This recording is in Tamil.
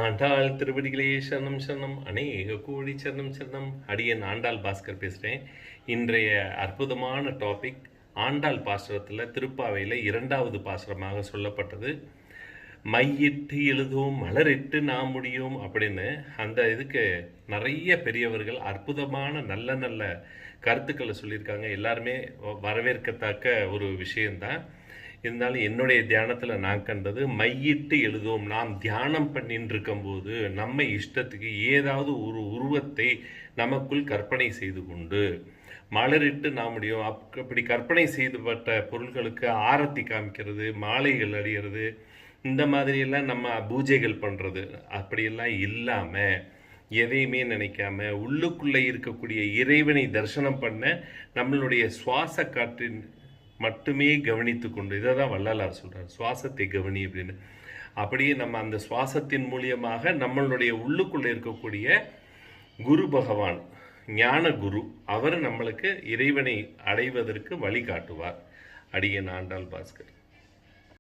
ஆண்டாள் திருவடிகளே சரணம் சரணம், அநேக கோடி சரணம் சரணம். அடியன் ஆண்டாள் பாஸ்கர் பேசுகிறேன். இன்றைய அற்புதமான டாபிக் ஆண்டாள் பாசுரத்தில் திருப்பாவையில் 2வது பாசுரமாக சொல்லப்பட்டது. மையிட்டு எழுதுவோம் மலரிட்டு நாம் முடியும் அப்படின்னு அந்த இதுக்கு நிறைய பெரியவர்கள் அற்புதமான நல்ல நல்ல கருத்துக்களை சொல்லியிருக்காங்க. எல்லாருமே வரவேற்கத்தக்க ஒரு விஷயம்தான். இருந்தாலும் என்னுடைய தியானத்தில் நான் கண்டது, மையிட்டு எழுதுவோம். நாம் தியானம் பண்ணிட்டு இருக்கும்போது நம்ம இஷ்டத்துக்கு ஏதாவது ஒரு உருவத்தை நமக்குள் கற்பனை செய்து கொண்டு மலரிட்டு நாம் முடியும். அப்படி கற்பனை செய்துபட்ட பொருள்களுக்கு ஆரத்தி காமிக்கிறது, மாலைகள் அடிகிறது, இந்த மாதிரியெல்லாம் நம்ம பூஜைகள் பண்ணுறது அப்படியெல்லாம் இல்லாமல் எதையுமே நினைக்காம உள்ளுக்குள்ளே இருக்கக்கூடிய இறைவனை தரிசனம் பண்ண நம்மளுடைய சுவாச காற்றின் மட்டுமே கவனித்து கொண்டு, இதை தான் வள்ளலார் சொல்கிறார், சுவாசத்தை கவனி அப்படின்னு. அப்படியே நம்ம அந்த சுவாசத்தின் மூலியமாக நம்மளுடைய உள்ளுக்குள்ளே இருக்கக்கூடிய குரு பகவான், ஞான குரு, அவர் நம்மளுக்கு இறைவனை அடைவதற்கு வழிகாட்டுவார். அடியன் ஆண்டாள் பாஸ்கர்.